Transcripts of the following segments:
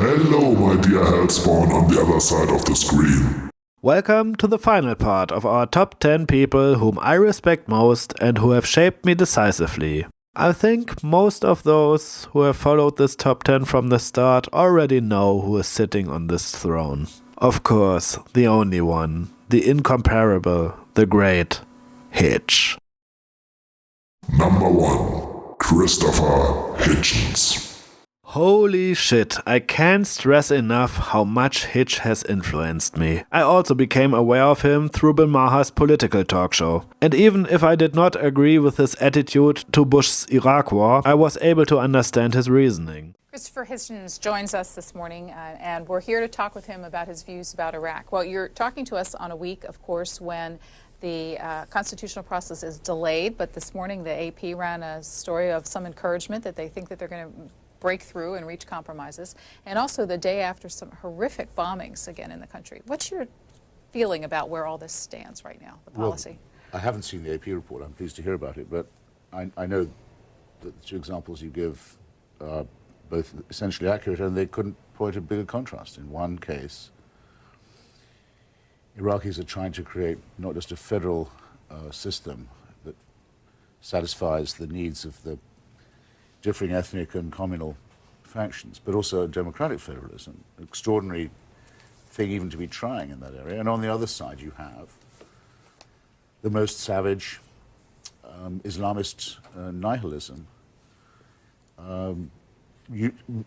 Hello, my dear Hellspawn on the other side of the screen. Welcome to the final part of our top 10 people whom I respect most and who have shaped me decisively. I think most of those who have followed this top 10 from the start already know who is sitting on this throne. Of course, the only one, the incomparable, the great Hitch. Number 1. Christopher Hitchens. Holy shit, I can't stress enough how much Hitch has influenced me. I also became aware of him through Bill Maher's political talk show. And even if I did not agree with his attitude to Bush's Iraq war, I was able to understand his reasoning. Christopher Hitchens joins us this morning, and we're here to talk with him about his views about Iraq. Well, you're talking to us on a week, of course, when the constitutional process is delayed, but this morning the AP ran a story of some encouragement that they think that they're going to break through and reach compromises, and also the day after some horrific bombings again in the country. What's your feeling about where all this stands right now, the policy? Well, I haven't seen the AP report. I'm pleased to hear about it, but I know that the two examples you give are both essentially accurate, and they couldn't point a bigger contrast. In one case, Iraqis are trying to create not just a federal system that satisfies the needs of the differing ethnic and communal factions, but also a democratic federalism, an extraordinary thing even to be trying in that area. And on the other side, you have the most savage Islamist nihilism,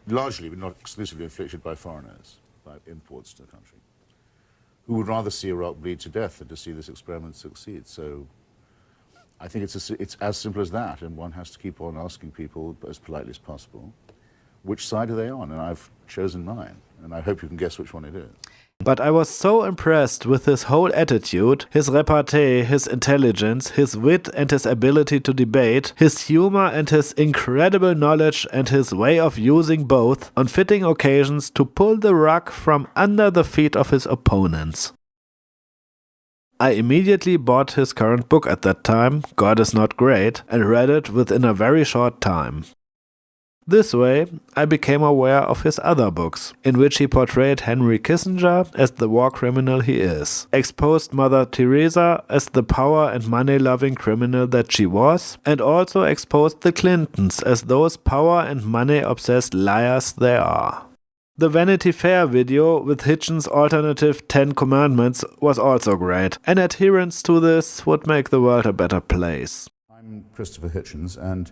largely, but not exclusively, inflicted by foreigners, by imports to the country, who would rather see Iraq bleed to death than to see this experiment succeed. So I think it's as simple as that, and one has to keep on asking people as politely as possible, which side are they on? And I've chosen mine, and I hope you can guess which one it is. But I was so impressed with his whole attitude, his repartee, his intelligence, his wit and his ability to debate, his humor and his incredible knowledge and his way of using both on fitting occasions to pull the rug from under the feet of his opponents. I immediately bought his current book at that time, God is Not Great, and read it within a very short time. This way, I became aware of his other books, in which he portrayed Henry Kissinger as the war criminal he is, exposed Mother Teresa as the power and money-loving criminal that she was, and also exposed the Clintons as those power and money-obsessed liars they are. The Vanity Fair video with Hitchens' alternative 10 commandments was also great, and adherence to this would make the world a better place. I'm Christopher Hitchens, and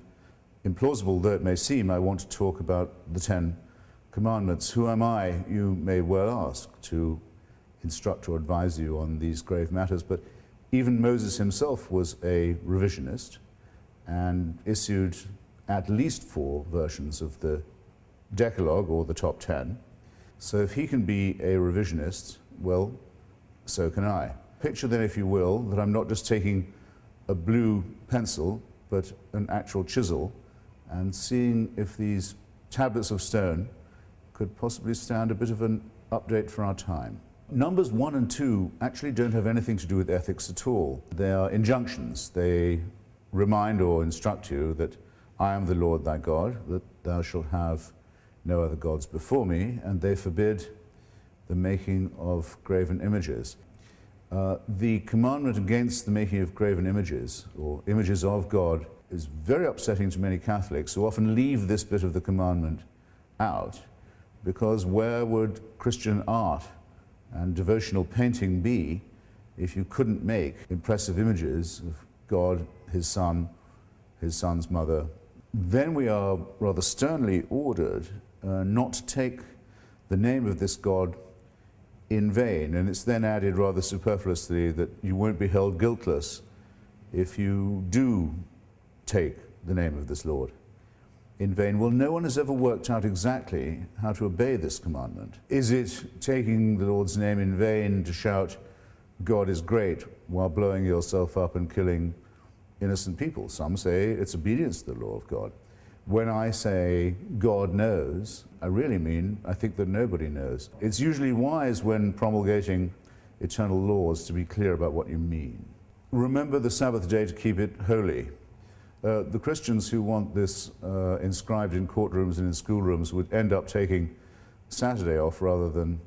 implausible though it may seem, I want to talk about the 10 commandments. Who am I, you may well ask, to instruct or advise you on these grave matters, but even Moses himself was a revisionist and issued at least 4 versions of the Decalogue, or the top 10. So if he can be a revisionist, well, so can I. Picture then, if you will, that I'm not just taking a blue pencil, but an actual chisel, and seeing if these tablets of stone could possibly stand a bit of an update for our time. Numbers 1 and 2 actually don't have anything to do with ethics at all. They are injunctions. They remind or instruct you that I am the Lord thy God, that thou shalt have no other gods before me, and they forbid the making of graven images. The commandment against the making of graven images, or images of God, is very upsetting to many Catholics who often leave this bit of the commandment out, because where would Christian art and devotional painting be if you couldn't make impressive images of God, his son, his son's mother? Then we are rather sternly ordered not to take the name of this God in vain, and it's then added rather superfluously that you won't be held guiltless if you do take the name of this Lord in vain. Well, no one has ever worked out exactly how to obey this commandment. Is it taking the Lord's name in vain to shout, God is great, while blowing yourself up and killing innocent people? Some say it's obedience to the law of God. When I say God knows, I really mean I think that nobody knows. It's usually wise when promulgating eternal laws to be clear about what you mean. Remember the Sabbath day to keep it holy. The Christians who want this inscribed in courtrooms and in schoolrooms would end up taking Saturday off rather than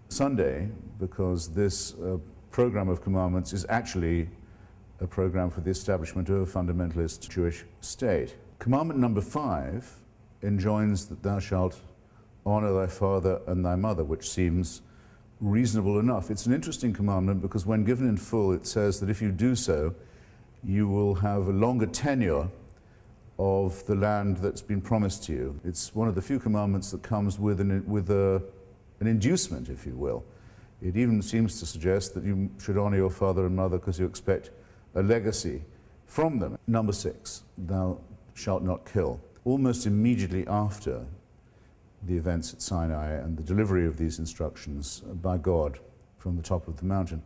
Sunday, because this program of commandments is actually a program for the establishment of a fundamentalist Jewish state. Commandment number 5 enjoins that thou shalt honor thy father and thy mother, which seems reasonable enough. It's an interesting commandment because when given in full, it says that if you do so, you will have a longer tenure of the land that's been promised to you. It's one of the few commandments that comes with an inducement, if you will. It even seems to suggest that you should honor your father and mother because you expect a legacy from them. Number 6, thou shalt not kill. Almost immediately after the events at Sinai and the delivery of these instructions by God from the top of the mountain,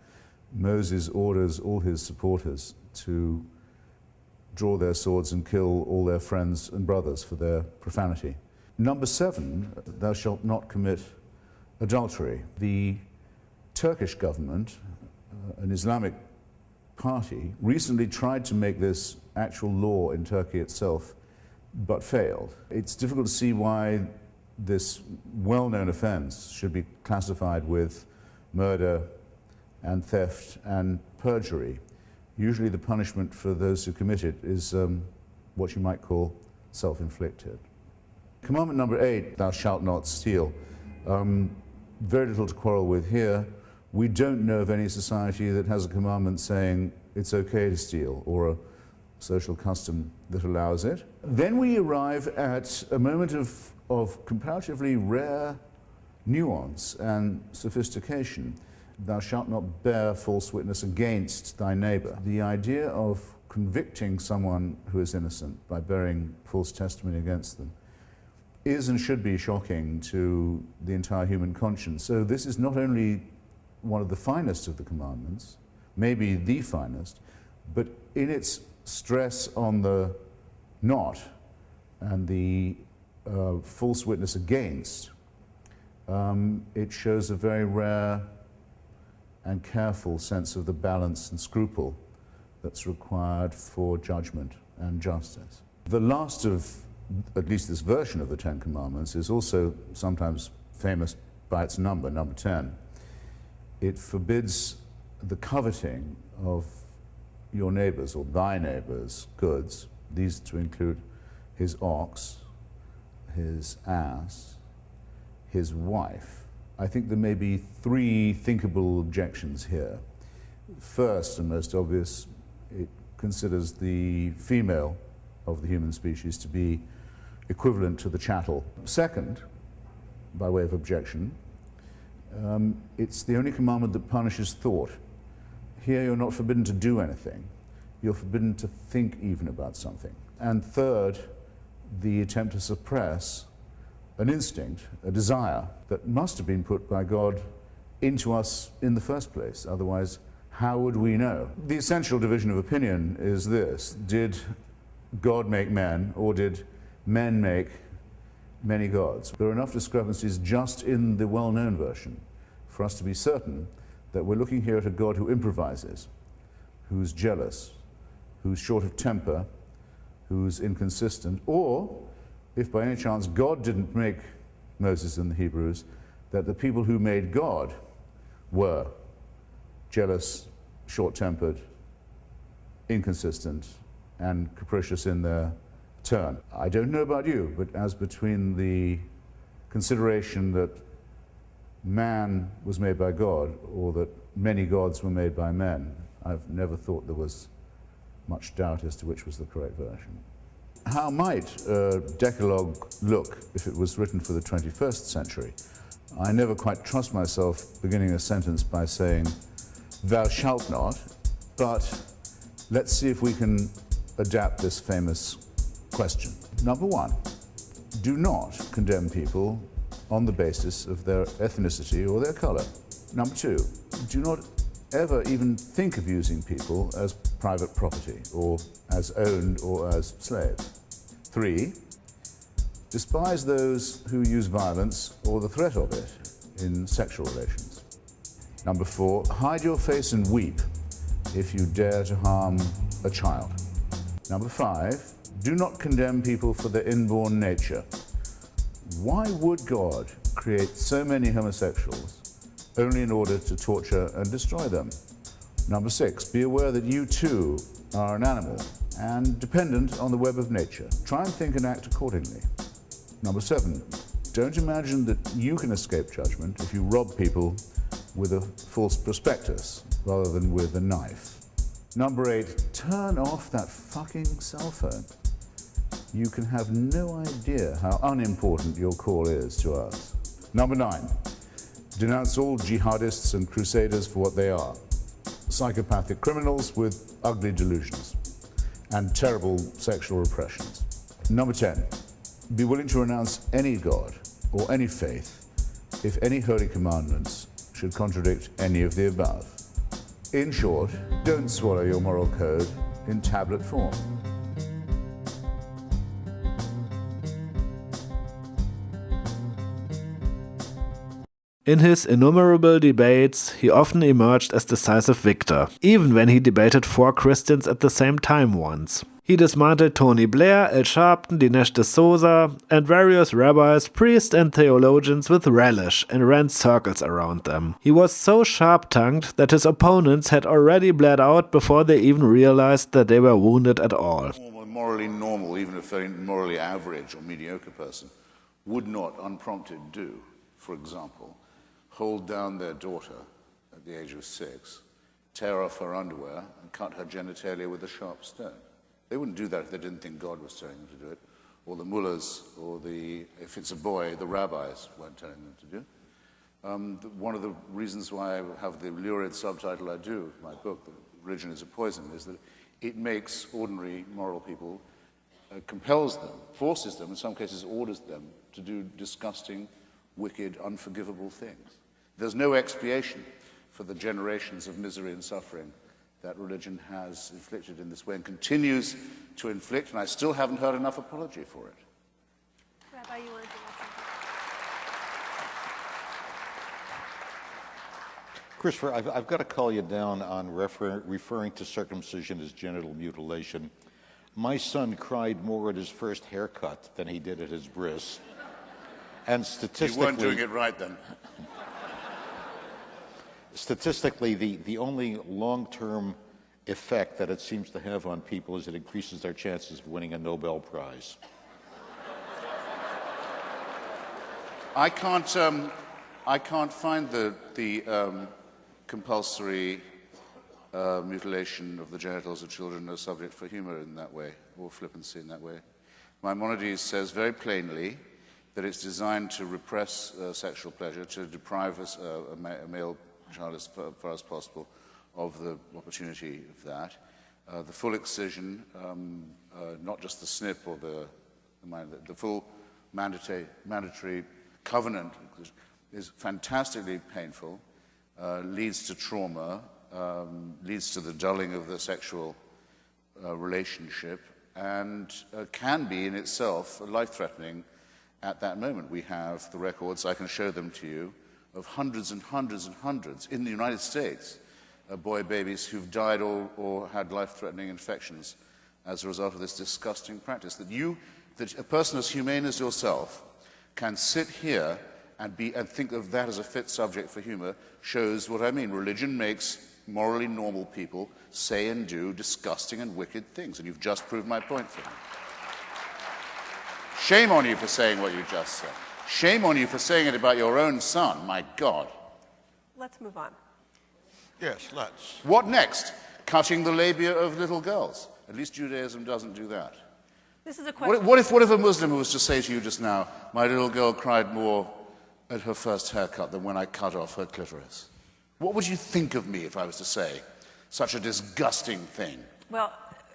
Moses orders all his supporters to draw their swords and kill all their friends and brothers for their profanity. Number 7, thou shalt not commit adultery. The Turkish government, an Islamic party, recently tried to make this actual law in Turkey itself, but failed. It's difficult to see why this well-known offense should be classified with murder and theft and perjury. Usually the punishment for those who commit it is what you might call self-inflicted. Commandment number 8, thou shalt not steal. Very little to quarrel with here. We don't know of any society that has a commandment saying it's okay to steal, or a social custom that allows it. Then we arrive at a moment of comparatively rare nuance and sophistication. Thou shalt not bear false witness against thy neighbor. The idea of convicting someone who is innocent by bearing false testimony against them is and should be shocking to the entire human conscience. So this is not only one of the finest of the commandments, maybe the finest, but in its stress on the not and the false witness against, it shows a very rare and careful sense of the balance and scruple that's required for judgment and justice. The last of, at least this version of the Ten Commandments, is also sometimes famous by its number, number 10. It forbids the coveting of your neighbor's or thy neighbor's goods, these to include his ox, his ass, his wife. I think there may be 3 thinkable objections here. First and most obvious, it considers the female of the human species to be equivalent to the chattel. Second, by way of objection, it's the only commandment that punishes thought. Here you're not forbidden to do anything. You're forbidden to think even about something. And third, the attempt to suppress an instinct, a desire that must have been put by God into us in the first place. Otherwise, how would we know? The essential division of opinion is this: did God make men, or did men make many gods? There are enough discrepancies just in the well-known version for us to be certain that we're looking here at a God who improvises, who's jealous, who's short of temper, who's inconsistent, or, if by any chance God didn't make Moses and the Hebrews, that the people who made God were jealous, short-tempered, inconsistent, and capricious in their turn. I don't know about you, but as between the consideration that man was made by God or that many gods were made by men, I've never thought there was much doubt as to which was the correct version. How might a Decalogue look if it was written for the 21st century? I never quite trust myself beginning a sentence by saying, thou shalt not, but let's see if we can adapt this famous question. Number 1, do not condemn people on the basis of their ethnicity or their color. Number 2, do not ever even think of using people as private property or as owned or as slaves. 3, despise those who use violence or the threat of it in sexual relations. Number 4, hide your face and weep if you dare to harm a child. Number 5, do not condemn people for their inborn nature. Why would God create so many homosexuals only in order to torture and destroy them. Number 6, be aware that you too are an animal and dependent on the web of nature. Try and think and act accordingly. Number 7, don't imagine that you can escape judgment if you rob people with a false prospectus rather than with a knife. Number 8, turn off that fucking cell phone. You can have no idea how unimportant your call is to us. Number 9, denounce all jihadists and crusaders for what they are. Psychopathic criminals with ugly delusions and terrible sexual repressions. Number 10, be willing to renounce any god or any faith if any holy commandments should contradict any of the above. In short, don't swallow your moral code in tablet form. In his innumerable debates, he often emerged as decisive victor, even when he debated 4 Christians at the same time once. He dismantled Tony Blair, Al Sharpton, Dinesh D'Souza, and various rabbis, priests, and theologians with relish and ran circles around them. He was so sharp-tongued that his opponents had already bled out before they even realized that they were wounded at all. Morally normal, even if they're morally average or mediocre person, would not, unprompted, do, for example, hold down their daughter at the age of 6, tear off her underwear, and cut her genitalia with a sharp stone. They wouldn't do that if they didn't think God was telling them to do it, or the mullahs, or if it's a boy, the rabbis weren't telling them to do it. One of the reasons why I have the lurid subtitle I do of my book, that Religion is a Poison, is that it makes ordinary moral people, compels them, forces them, in some cases orders them, to do disgusting, wicked, unforgivable things. There's no expiation for the generations of misery and suffering that religion has inflicted in this way and continues to inflict, and I still haven't heard enough apology for it. Rabbi, you want to do something? Christopher, I've got to call you down on referring to circumcision as genital mutilation. My son cried more at his first haircut than he did at his bris. And statistically... You weren't doing it right then. Statistically, the only long-term effect that it seems to have on people is it increases their chances of winning a Nobel Prize. I can't find the compulsory mutilation of the genitals of children a subject for humor in that way, or flippancy in that way. Maimonides says very plainly that it's designed to repress sexual pleasure, to deprive a male child as far as possible of the opportunity of that. The full excision, not just the snip or the full mandatory covenant is fantastically painful, leads to trauma, leads to the dulling of the sexual relationship, and can be in itself life-threatening at that moment. We have the records, I can show them to you, of hundreds and hundreds and hundreds in the United States, boy babies who've died or had life-threatening infections as a result of this disgusting practice. That a person as humane as yourself can sit here and think of that as a fit subject for humor shows what I mean. Religion makes morally normal people say and do disgusting and wicked things, and you've just proved my point for me. Shame on you for saying what you just said. Shame on you for saying it about your own son, my God. Let's move on. Yes, let's. What next? Cutting the labia of little girls. At least Judaism doesn't do that. This is a question. What if a Muslim was to say to you just now, my little girl cried more at her first haircut than when I cut off her clitoris? What would you think of me if I was to say such a disgusting thing? Well,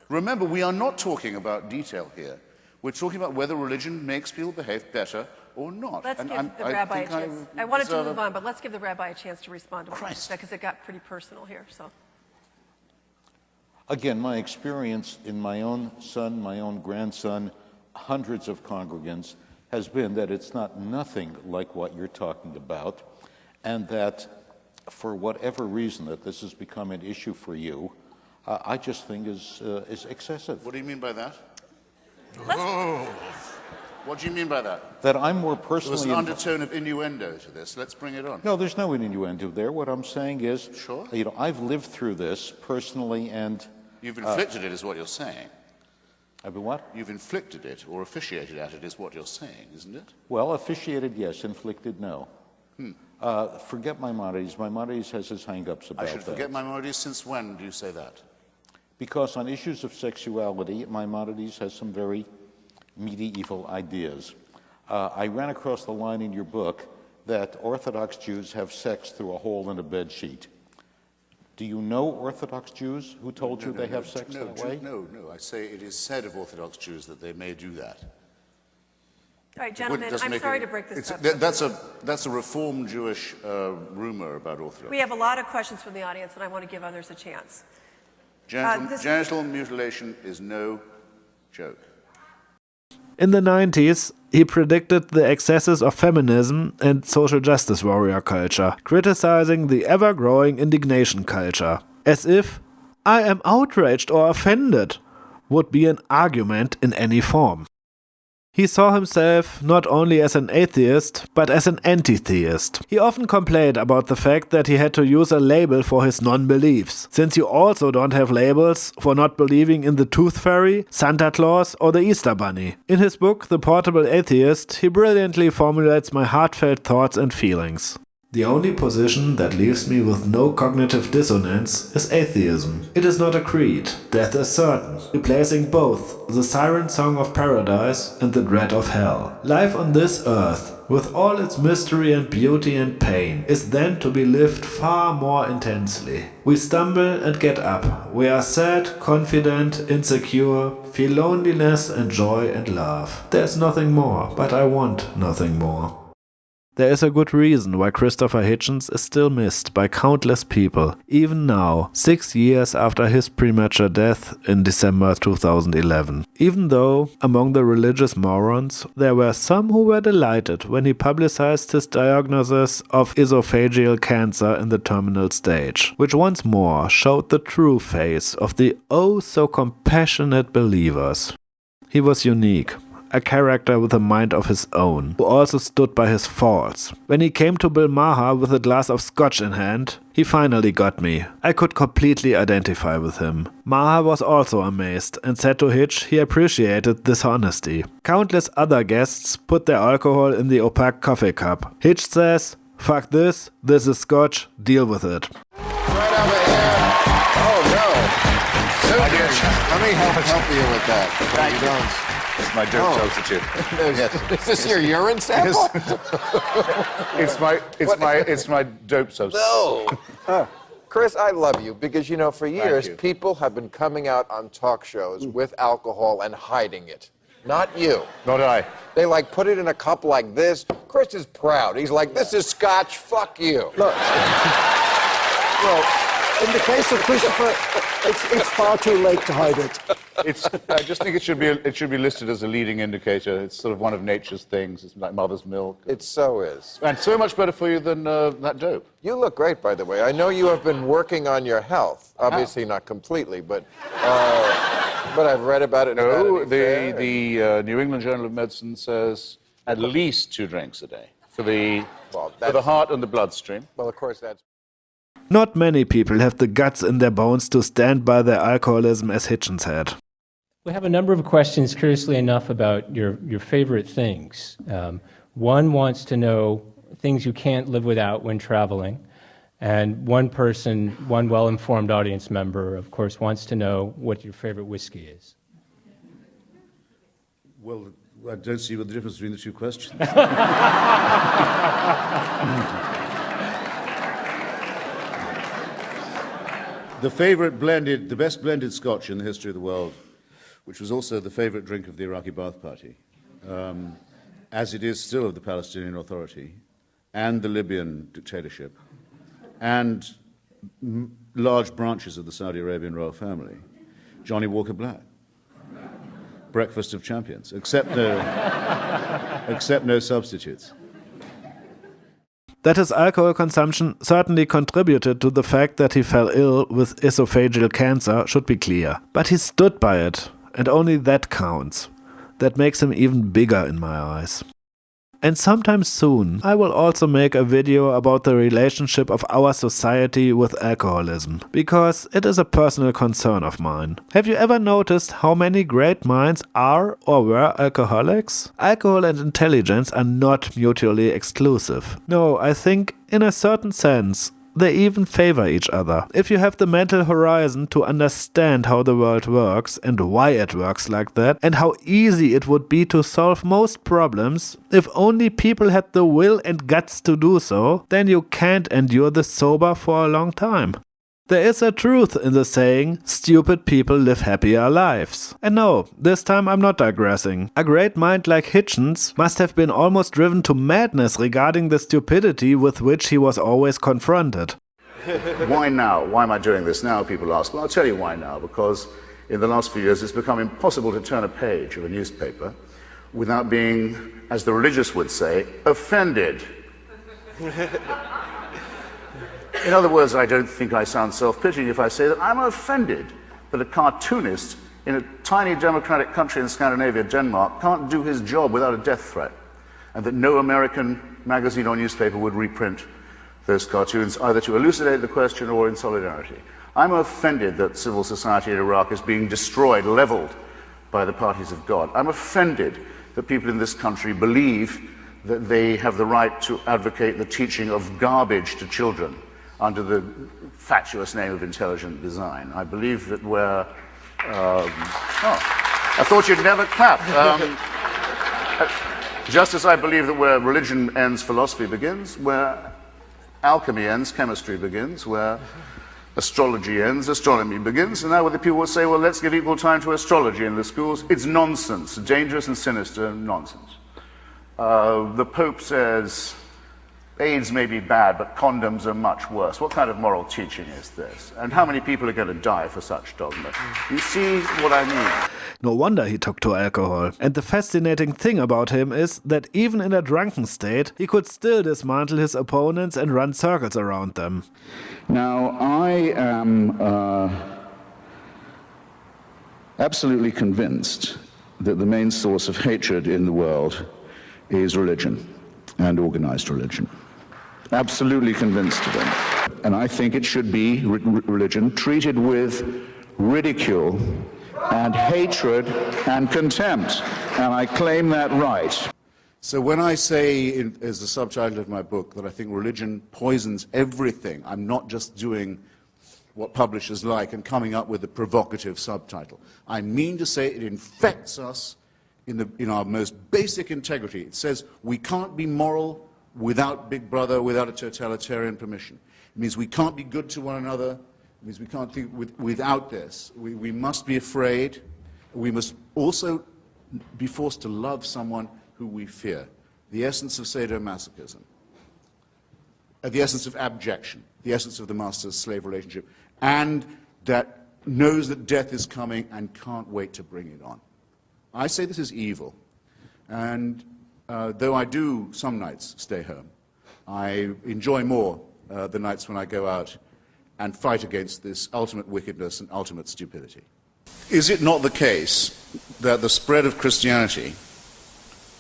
remember, we are not talking about detail here. We're talking about whether religion makes people behave better or not. Let's give the rabbi a chance. I wanted to move on, but let's give the rabbi a chance to respond to what you said, because it got pretty personal here. So, again, my experience in my own son, my own grandson, hundreds of congregants, has been that it's nothing like what you're talking about, and that for whatever reason that this has become an issue for you, I just think is excessive. What do you mean by that? What do you mean by that? That I'm more There personally... was an undertone of innuendo to this. Let's bring it on. No, there's no innuendo there. What I'm saying is, Sure. I've lived through this personally, and... You've inflicted it, is what you're saying. I've been what? You've inflicted it, or officiated at it, is what you're saying, isn't it? Well, officiated, yes. Inflicted, no. Forget Maimonides. Maimonides has his hang-ups about I should that. forget Maimonides. Since when do you say that? Because on issues of sexuality, Maimonides has some very medieval ideas. I ran across the line in your book that Orthodox Jews have sex through a hole in a bedsheet. Do you know Orthodox Jews who told you they have sex that way? No. I say it is said of Orthodox Jews that they may do that. All right, gentlemen, I'm sorry to break this up. That's a Reformed Jewish rumor about Orthodox. We have a lot of questions from the audience, and I want to give others a chance. Genital mutilation is no joke. In the 90s, he predicted the excesses of feminism and social justice warrior culture, criticizing the ever-growing indignation culture. As if, I am outraged or offended, would be an argument in any form. He saw himself not only as an atheist, but as an anti-theist. He often complained about the fact that he had to use a label for his non-beliefs, since you also don't have labels for not believing in the Tooth Fairy, Santa Claus, or the Easter Bunny. In his book, The Portable Atheist, he brilliantly formulates my heartfelt thoughts and feelings. The only position that leaves me with no cognitive dissonance is atheism. It is not a creed. Death is certain, replacing both the siren song of paradise and the dread of hell. Life on this earth, with all its mystery and beauty and pain, is then to be lived far more intensely. We stumble and get up. We are sad, confident, insecure, feel loneliness and joy and love. There's nothing more, but I want nothing more. There is a good reason why Christopher Hitchens is still missed by countless people, even now, 6 years after his premature death in December 2011. Even though, among the religious morons, there were some who were delighted when he publicized his diagnosis of esophageal cancer in the terminal stage, which once more showed the true face of the oh-so-compassionate believers. He was unique. A character with a mind of his own, who also stood by his faults. When he came to Bill Maher with a glass of scotch in hand, he finally got me. I could completely identify with him. Maher was also amazed and said to Hitch he appreciated this honesty. Countless other guests put their alcohol in the opaque coffee cup. Hitch says, "Fuck this is scotch, deal with it." Right over here. Oh no. So let me help you with that. Thank you. It's my dope substitute. Is this your urine sample? It's my dope substitute. No. Chris, I love you because, you know, for years, people have been coming out on talk shows with alcohol and hiding it. Not you. Not I. They, like, put it in a cup like this. Chris is proud. He's like, this is scotch, fuck you. Look. Well, in the case of Christopher, it's far too late to hide it. I just think it should be listed as a leading indicator. It's sort of one of nature's things. It's like mother's milk. It so is. And so much better for you than that dope. You look great, by the way. I know you have been working on your health. Obviously not completely, but I've read about it. No, the New England Journal of Medicine says at least 2 drinks a day for the heart and the bloodstream. Well, of course, that's... Not many people have the guts in their bones to stand by their alcoholism as Hitchens had. We have a number of questions, curiously enough, about your favorite things. One wants to know things you can't live without when traveling. And one well-informed audience member, of course, wants to know what your favorite whiskey is. Well, I don't see what the difference between the two questions. The best blended scotch in the history of the world, which was also the favorite drink of the Iraqi Ba'ath Party, as it is still of the Palestinian Authority and the Libyan dictatorship, and large branches of the Saudi Arabian royal family, Johnny Walker Black. Breakfast of champions, except no substitutes. That his alcohol consumption certainly contributed to the fact that he fell ill with esophageal cancer should be clear. But he stood by it, and only that counts. that makes him even bigger in my eyes. And sometime soon, I will also make a video about the relationship of our society with alcoholism, because it is a personal concern of mine. Have you ever noticed how many great minds are or were alcoholics? Alcohol and intelligence are not mutually exclusive. No, I think, in a certain sense, they even favor each other. If you have the mental horizon to understand how the world works and why it works like that, and how easy it would be to solve most problems if only people had the will and guts to do so, then you can't endure the sober for a long time. There is a truth in the saying, stupid people live happier lives. And no, this time I'm not digressing. A great mind like Hitchens must have been almost driven to madness regarding the stupidity with which he was always confronted. Why now? Why am I doing this now, people ask. Well, I'll tell you why now, because in the last few years it's become impossible to turn a page of a newspaper without being, as the religious would say, offended. In other words, I don't think I sound self-pitying if I say that I'm offended that a cartoonist in a tiny democratic country in Scandinavia, Denmark, can't do his job without a death threat, and that no American magazine or newspaper would reprint those cartoons, either to elucidate the question or in solidarity. I'm offended that civil society in Iraq is being destroyed, leveled by the parties of God. I'm offended that people in this country believe that they have the right to advocate the teaching of garbage to children under the fatuous name of intelligent design. I believe that we're... I thought you'd never clap. Just as I believe that where religion ends, philosophy begins, where alchemy ends, chemistry begins, where astrology ends, astronomy begins, and now the people will say, well, let's give equal time to astrology in the schools. It's nonsense, dangerous and sinister nonsense. The Pope says, AIDS may be bad, but condoms are much worse. What kind of moral teaching is this? And how many people are going to die for such dogma? You see what I mean? No wonder he took to alcohol. And the fascinating thing about him is that even in a drunken state, he could still dismantle his opponents and run circles around them. Now, I am absolutely convinced that the main source of hatred in the world is religion and organized religion. Absolutely convinced of it. And I think it should be religion treated with ridicule and hatred and contempt. And I claim that right. So when I say, as the subtitle of my book, that I think religion poisons everything, I'm not just doing what publishers like and coming up with a provocative subtitle. I mean to say it infects us in our most basic integrity. It says we can't be moral without Big Brother, without a totalitarian permission. It means we can't be good to one another. It means we can't think without this. We must be afraid. We must also be forced to love someone who we fear. The essence of sadomasochism. The essence of abjection. The essence of the master-slave relationship. And that knows that death is coming and can't wait to bring it on. I say this is evil. And though I do some nights stay home, I enjoy more the nights when I go out and fight against this ultimate wickedness and ultimate stupidity. Is it not the case that the spread of Christianity,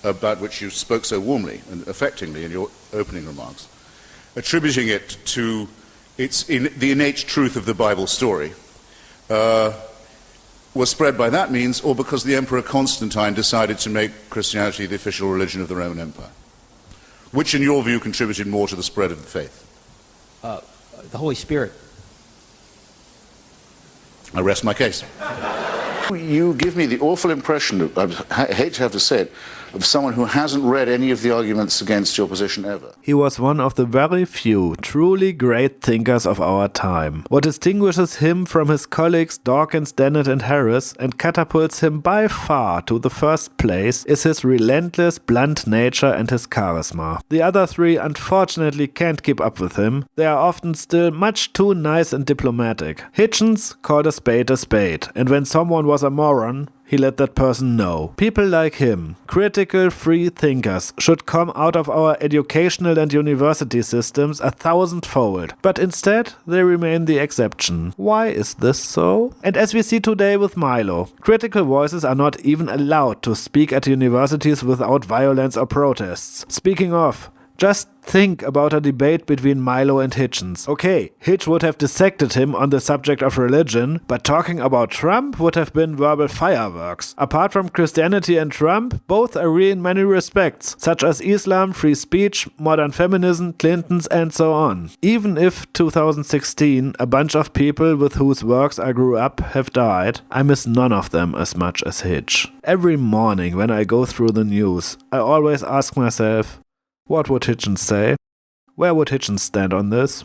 about which you spoke so warmly and affectingly in your opening remarks, attributing it to the innate truth of the Bible story, was spread by that means, or because the Emperor Constantine decided to make Christianity the official religion of the Roman Empire? Which, in your view, contributed more to the spread of the faith? The Holy Spirit. I rest my case. You give me the awful impression, I hate to have to say it, of someone who hasn't read any of the arguments against your position ever. He was one of the very few truly great thinkers of our time. What distinguishes him from his colleagues Dawkins, Dennett and Harris and catapults him by far to the first place is his relentless, blunt nature and his charisma. The other three unfortunately can't keep up with him. They are often still much too nice and diplomatic. Hitchens called a spade, and when someone was a moron, he let that person know. People like him, critical, free thinkers, should come out of our educational and university systems 1,000-fold, but instead they remain the exception. Why is this so? And as we see today with Milo, critical voices are not even allowed to speak at universities without violence or protests. Speaking of, just think about a debate between Milo and Hitchens. Okay, Hitch would have dissected him on the subject of religion, but talking about Trump would have been verbal fireworks. Apart from Christianity and Trump, both are real in many respects, such as Islam, free speech, modern feminism, Clintons, and so on. Even if 2016, a bunch of people with whose works I grew up have died, I miss none of them as much as Hitch. Every morning when I go through the news, I always ask myself, what would Hitchens say? Where would Hitchens stand on this?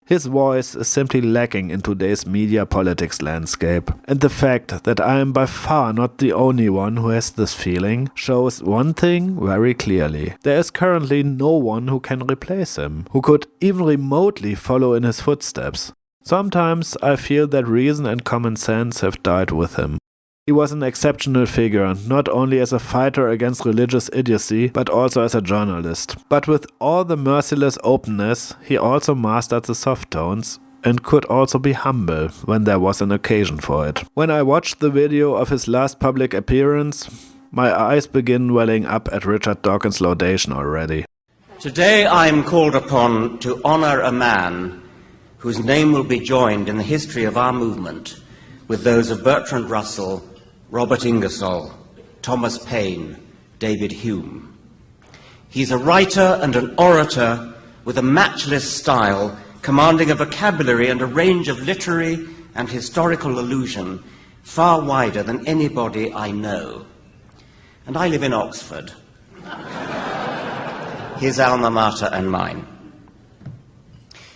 His voice is simply lacking in today's media politics landscape, and the fact that I am by far not the only one who has this feeling shows one thing very clearly. There is currently no one who can replace him, who could even remotely follow in his footsteps. Sometimes I feel that reason and common sense have died with him. He was an exceptional figure, not only as a fighter against religious idiocy, but also as a journalist. But with all the merciless openness, he also mastered the soft tones and could also be humble when there was an occasion for it. When I watched the video of his last public appearance, my eyes begin welling up at Richard Dawkins' laudation already. Today I am called upon to honor a man whose name will be joined in the history of our movement with those of Bertrand Russell, Robert Ingersoll, Thomas Paine, David Hume. He's a writer and an orator with a matchless style, commanding a vocabulary and a range of literary and historical allusion far wider than anybody I know. And I live in Oxford, his alma mater and mine.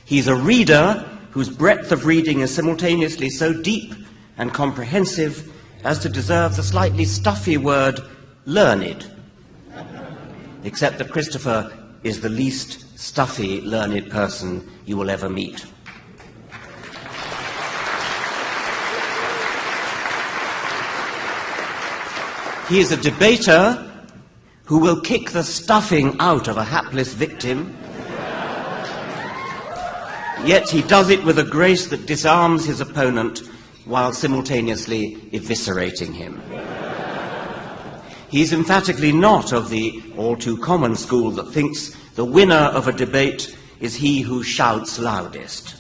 He's a reader whose breadth of reading is simultaneously so deep and comprehensive as to deserve the slightly stuffy word learned, except that Christopher is the least stuffy, learned person you will ever meet. He is a debater who will kick the stuffing out of a hapless victim, yet he does it with a grace that disarms his opponent while simultaneously eviscerating him. He's emphatically not of the all-too-common school that thinks the winner of a debate is he who shouts loudest.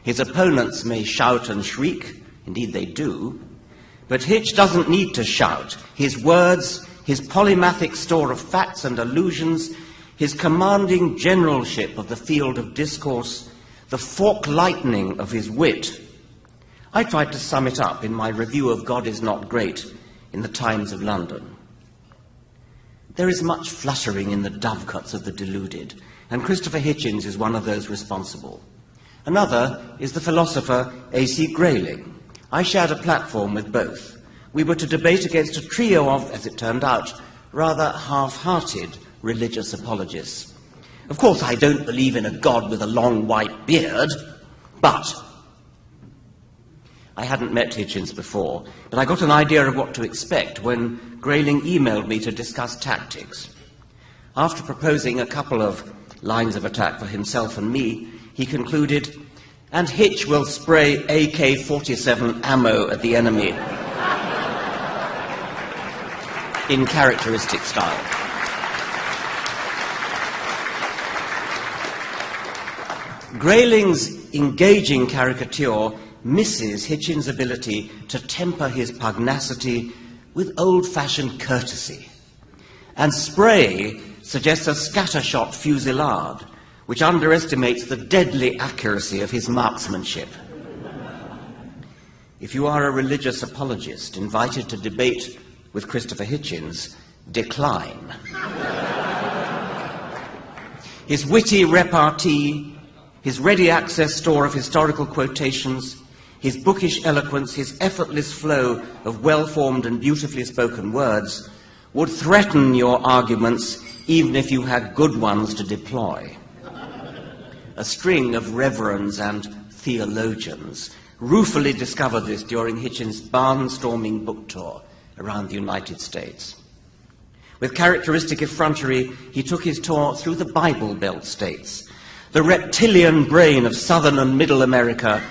His opponents may shout and shriek, indeed they do, but Hitch doesn't need to shout. His words, his polymathic store of facts and allusions, his commanding generalship of the field of discourse, the fork lightning of his wit. I tried to sum it up in my review of God is Not Great in the Times of London. There is much fluttering in the dovecots of the deluded, and Christopher Hitchens is one of those responsible. Another is the philosopher A.C. Grayling. I shared a platform with both. We were to debate against a trio of, as it turned out, rather half-hearted religious apologists. Of course, I don't believe in a God with a long white beard, but I hadn't met Hitchens before, but I got an idea of what to expect when Grayling emailed me to discuss tactics. After proposing a couple of lines of attack for himself and me, he concluded, and Hitch will spray AK-47 ammo at the enemy in characteristic style. Grayling's engaging caricature misses Hitchens' ability to temper his pugnacity with old-fashioned courtesy. And spray suggests a scattershot fusillade, which underestimates the deadly accuracy of his marksmanship. If you are a religious apologist invited to debate with Christopher Hitchens, decline. His witty repartee, his ready access store of historical quotations, his bookish eloquence, his effortless flow of well-formed and beautifully spoken words would threaten your arguments even if you had good ones to deploy. A string of reverends and theologians ruefully discovered this during Hitchens' barnstorming book tour around the United States. With characteristic effrontery, he took his tour through the Bible Belt states, the reptilian brain of Southern and Middle America,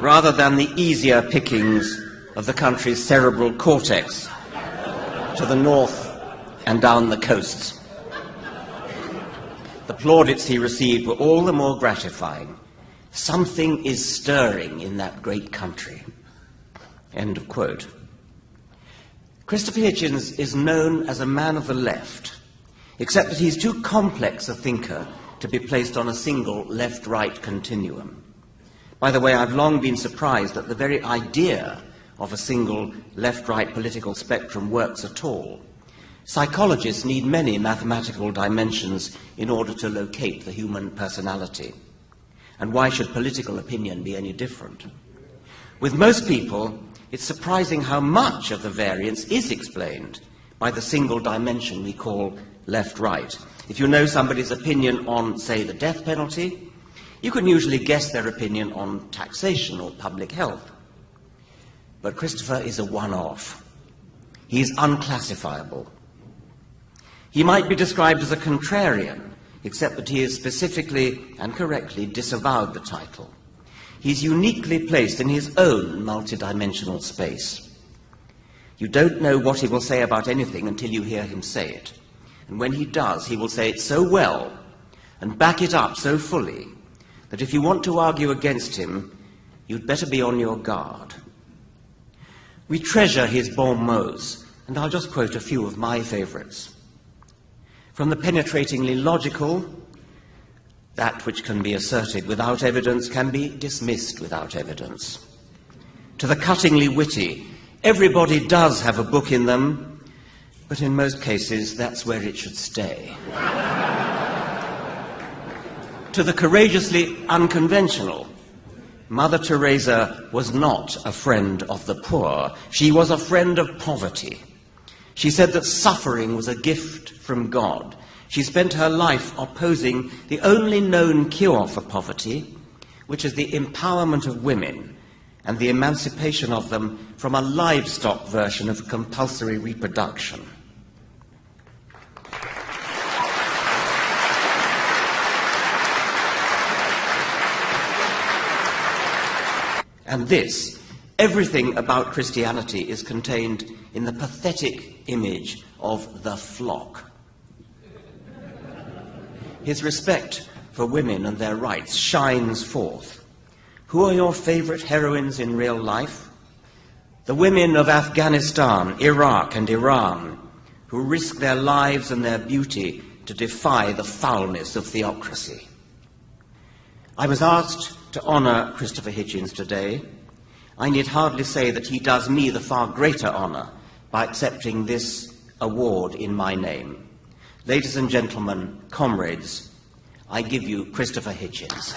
rather than the easier pickings of the country's cerebral cortex to the north and down the coasts. The plaudits he received were all the more gratifying. Something is stirring in that great country. End of quote. Christopher Hitchens is known as a man of the left, except that he's too complex a thinker to be placed on a single left-right continuum. By the way, I've long been surprised that the very idea of a single left-right political spectrum works at all. Psychologists need many mathematical dimensions in order to locate the human personality. And why should political opinion be any different? With most people, it's surprising how much of the variance is explained by the single dimension we call left-right. If you know somebody's opinion on, say, the death penalty, you can usually guess their opinion on taxation or public health. But Christopher is a one-off. He is unclassifiable. He might be described as a contrarian, except that he has specifically and correctly disavowed the title. He's uniquely placed in his own multidimensional space. You don't know what he will say about anything until you hear him say it. And when he does, he will say it so well and back it up so fully that if you want to argue against him, you'd better be on your guard. We treasure his bon mots, and I'll just quote a few of my favorites. From the penetratingly logical, that which can be asserted without evidence can be dismissed without evidence. To the cuttingly witty, everybody does have a book in them, but in most cases that's where it should stay. To the courageously unconventional, Mother Teresa was not a friend of the poor. She was a friend of poverty. She said that suffering was a gift from God. She spent her life opposing the only known cure for poverty, which is the empowerment of women and the emancipation of them from a livestock version of compulsory reproduction. And this, everything about Christianity is contained in the pathetic image of the flock. His respect for women and their rights shines forth. Who are your favorite heroines in real life? The women of Afghanistan, Iraq, and Iran, who risk their lives and their beauty to defy the foulness of theocracy. I was asked to honor Christopher Hitchens today. I need hardly say that he does me the far greater honor by accepting this award in my name. Ladies and gentlemen, comrades, I give you Christopher Hitchens.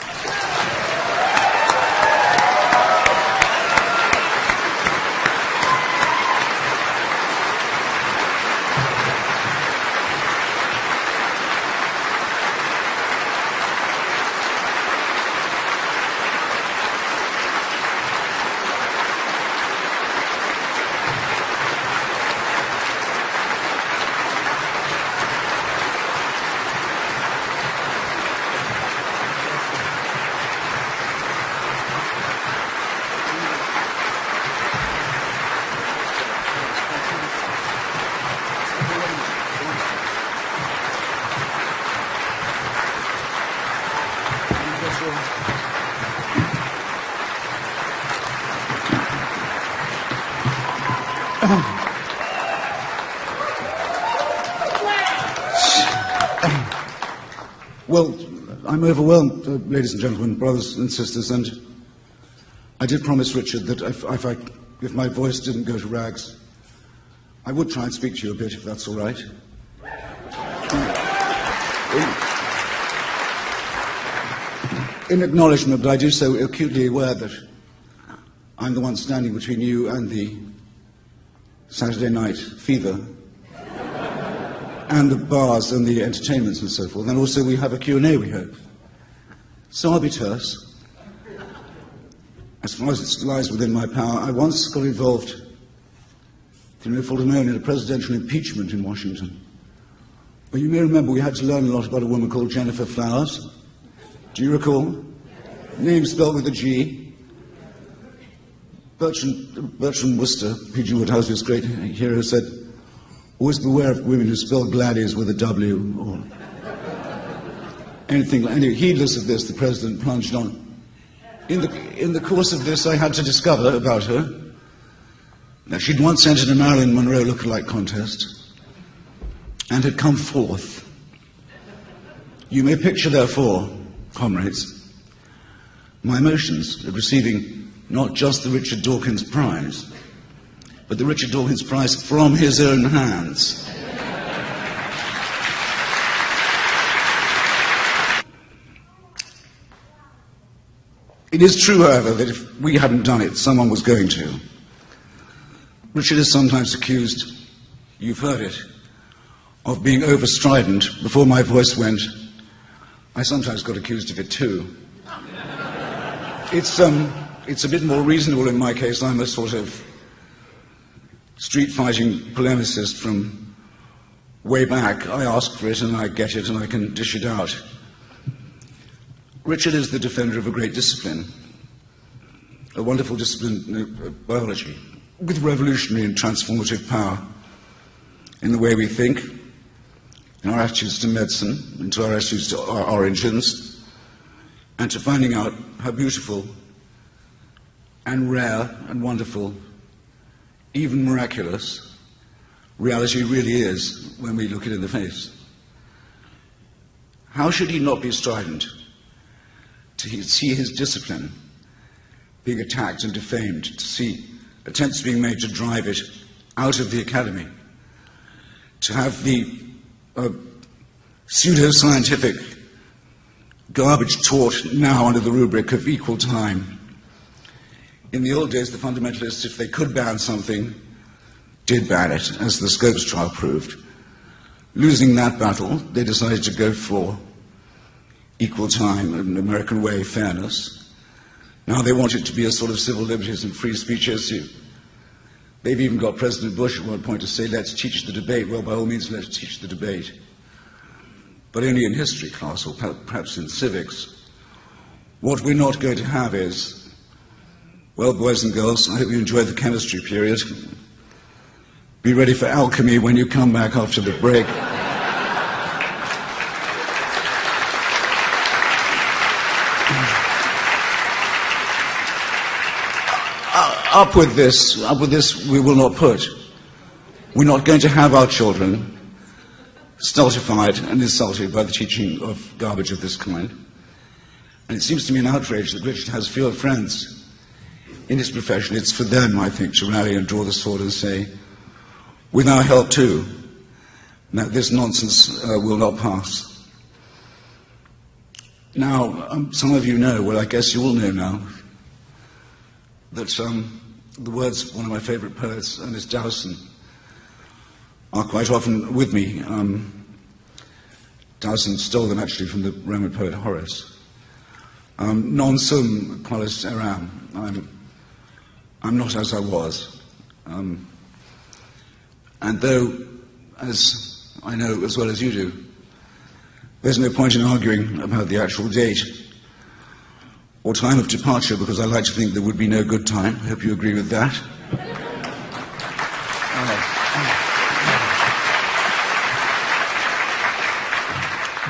Well, I'm overwhelmed, ladies and gentlemen, brothers and sisters, and I did promise Richard that if my voice didn't go to rags, I would try and speak to you a bit, if that's all right. In acknowledgement, but I do so acutely aware that I'm the one standing between you and the Saturday night fever, and the bars and the entertainments and so forth. And also we have a Q&A, we hope. So I'll be terse. As far as it lies within my power, I once got involved, through no fault of my own, in a presidential impeachment in Washington. Well, you may remember we had to learn a lot about a woman called Jennifer Flowers. Do you recall? Name spelled with a G. Bertrand Worcester, P.G. Woodhouse's great hero, said, always beware of women who spell Gladys with a W or anything like. Anyway, heedless of this, the president plunged on. In the course of this, I had to discover about her that she'd once entered a Marilyn Monroe lookalike contest and had come fourth. You may picture, therefore, comrades, my emotions at receiving not just the Richard Dawkins Prize, but the Richard Dawkins Prize from his own hands. It is true, however, that if we hadn't done it, someone was going to. Richard is sometimes accused, you've heard it, of being over-strident. Before my voice went, I sometimes got accused of it too. It's a bit more reasonable in my case. I'm a sort of street-fighting polemicist from way back. I ask for it and I get it and I can dish it out. Richard is the defender of a great discipline, a wonderful discipline, biology, with revolutionary and transformative power in the way we think, in our attitudes to medicine, into our attitudes to our origins, and to finding out how beautiful and rare and wonderful, even miraculous, reality really is when we look it in the face. How should he not be strident to see his discipline being attacked and defamed, to see attempts being made to drive it out of the academy, to have the pseudo-scientific garbage taught now under the rubric of equal time. In the old days, the fundamentalists, if they could ban something, did ban it, as the Scopes trial proved. Losing that battle, they decided to go for equal time, an American way, fairness. Now they want it to be a sort of civil liberties and free speech issue. They've even got President Bush at one point to say, let's teach the debate. Well, by all means, let's teach the debate. But only in history class, or perhaps in civics. What we're not going to have is, well, boys and girls, I hope you enjoyed the chemistry period. Be ready for alchemy when you come back after the break. Up with this we will not put. We're not going to have our children stultified and insulted by the teaching of garbage of this kind. And it seems to me an outrage that Richard has fewer friends in his profession. It's for them, I think, to rally and draw the sword and say, with our help too, that this nonsense will not pass. Now, some of you know, well, I guess you all know now, that the words of one of my favorite poets, Ernest Dowson, are quite often with me. Dowson stole them actually from the Roman poet Horace. Non sum qualis eram. I'm not as I was. And though, as I know as well as you do, there's no point in arguing about the actual date or time of departure, because I like to think there would be no good time. I hope you agree with that.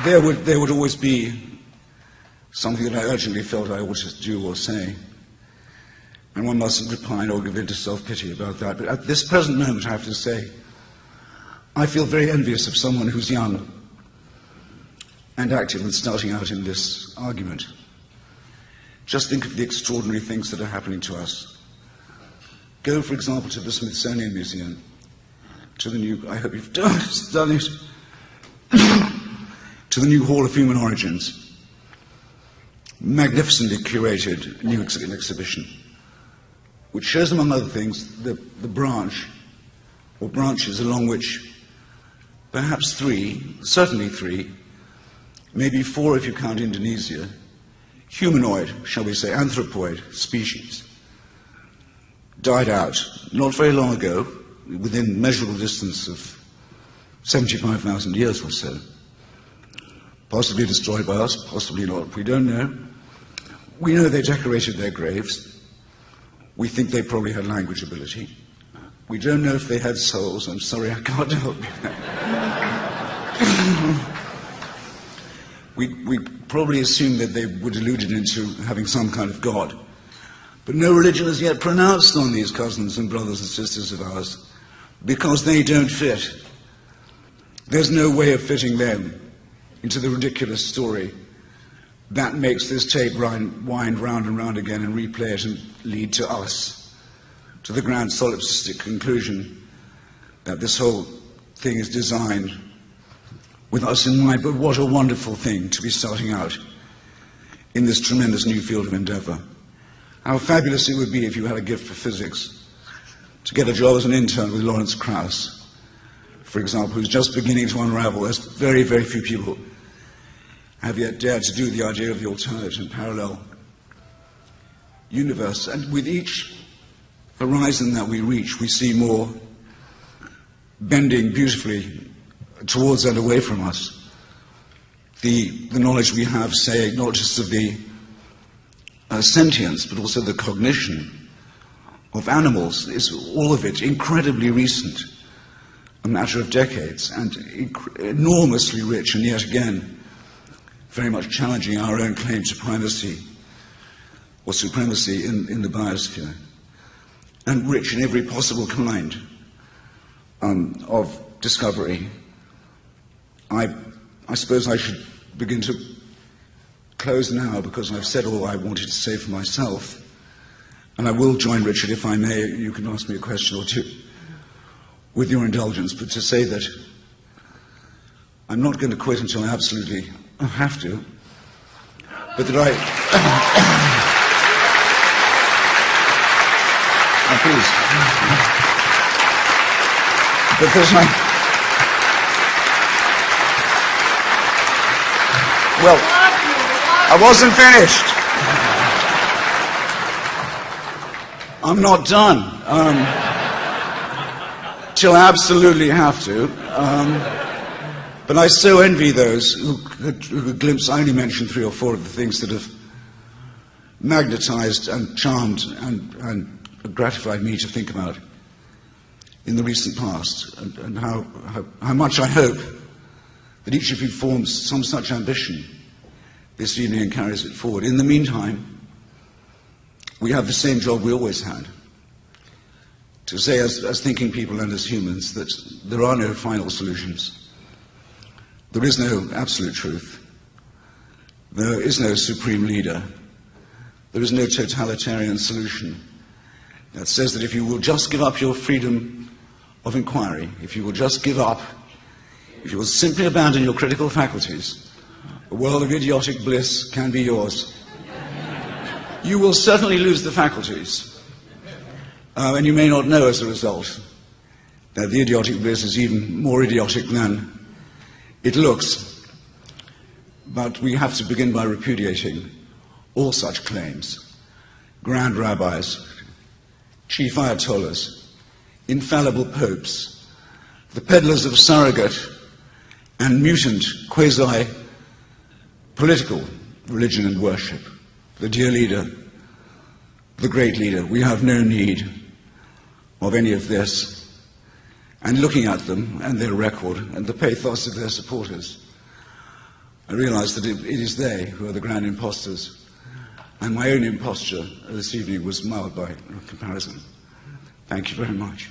There would always be something that I urgently felt I ought to do or say, and one mustn't repine or give in to self-pity about that. But at this present moment, I have to say, I feel very envious of someone who's young and active and starting out in this argument. Just think of the extraordinary things that are happening to us. Go, for example, to the Smithsonian Museum, to the new, I hope you've done it, to the new Hall of Human Origins. Magnificently curated new exhibition, which shows, among other things, the branch, or branches along which perhaps three, certainly three, maybe four if you count Indonesia, humanoid, shall we say, anthropoid species died out not very long ago, within measurable distance of 75,000 years or so. Possibly destroyed by us, possibly not. We don't know. We know they decorated their graves. We think they probably had language ability. We don't know if they had souls. I'm sorry, I can't help you. We probably assume that they were deluded into having some kind of God. But no religion is yet pronounced on these cousins and brothers and sisters of ours, because they don't fit. There's no way of fitting them into the ridiculous story that makes this tape wind round and round again and replay it and lead to us, to the grand solipsistic conclusion that this whole thing is designed with us in mind. But what a wonderful thing to be starting out in this tremendous new field of endeavor. How fabulous it would be if you had a gift for physics to get a job as an intern with Lawrence Krauss, for example, who's just beginning to unravel, as very, very few people have yet dared to do, the idea of the alternate and parallel universe. And with each horizon that we reach, we see more bending beautifully towards and away from us. The knowledge we have, say, not just of the sentience, but also the cognition of animals, is all of it incredibly recent, a matter of decades, and enormously rich, and yet again very much challenging our own claim to primacy or supremacy in the biosphere, and rich in every possible kind of discovery. I suppose I should begin to close now, because I've said all I wanted to say for myself, and I will join Richard, if I may. You can ask me a question or two with your indulgence, but to say that I'm not going to quit until I absolutely have to, but that please. But there's well, I wasn't finished. I'm not done. Till I absolutely have to. But I so envy those who could glimpse. I only mentioned 3 or 4 of the things that have magnetized and charmed and gratified me to think about in the recent past, and how much I hope that each of you forms some such ambition this evening and carries it forward. In the meantime, we have the same job we always had, to say as thinking people and as humans that there are no final solutions. There is no absolute truth. There is no supreme leader. There is no totalitarian solution that says that if you will just give up your freedom of inquiry, if you will just give up, if you will simply abandon your critical faculties, a world of idiotic bliss can be yours. You will certainly lose the faculties, and you may not know as a result that the idiotic bliss is even more idiotic than it looks. But we have to begin by repudiating all such claims. Grand rabbis, chief ayatollahs, infallible popes, the peddlers of surrogate and mutant quasi-political religion and worship. The dear leader, the great leader. We have no need of any of this. And looking at them and their record and the pathos of their supporters, I realize that it is they who are the grand impostors. And my own imposture this evening was mild by comparison. Thank you very much.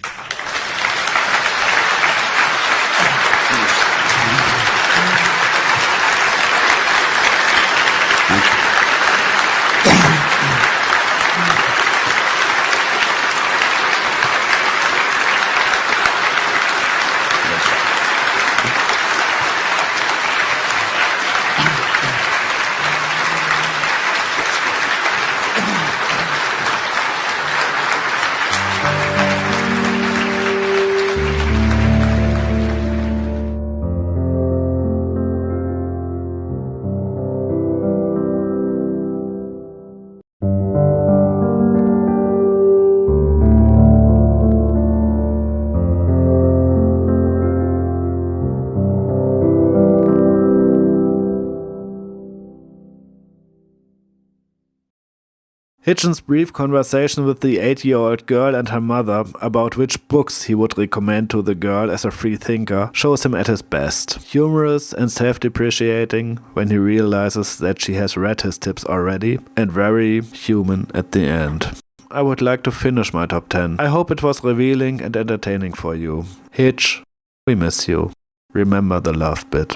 Hitchens' brief conversation with the 8-year-old girl and her mother about which books he would recommend to the girl as a free thinker shows him at his best. Humorous and self-depreciating when he realizes that she has read his tips already, and very human at the end. I would like to finish my top 10. I hope it was revealing and entertaining for you. Hitch, we miss you. Remember the love bit.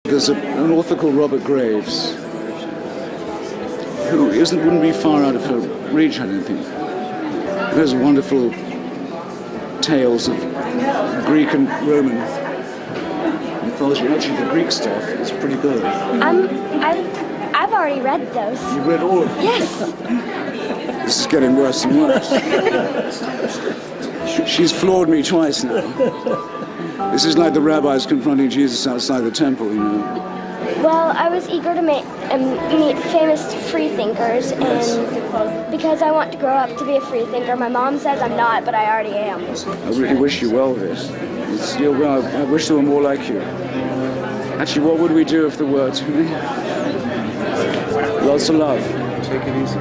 There's an author called Robert Graves who wouldn't be far out of her reach, I don't think. There's wonderful tales of Greek and Roman mythology. Actually, the Greek stuff is pretty good. I've already read those. You've read all of them? Yes. This is getting worse and worse. She's floored me twice now. This is like the rabbis confronting Jesus outside the temple, you know. Well, I was eager to meet famous free thinkers, and because I want to grow up to be a free thinker. My mom says I'm not, but I already am. I really wish you well with this. I wish there were more like you. Actually, what would we do if there were too many? Lots of love. Take it easy.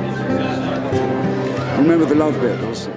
Remember the love bit also.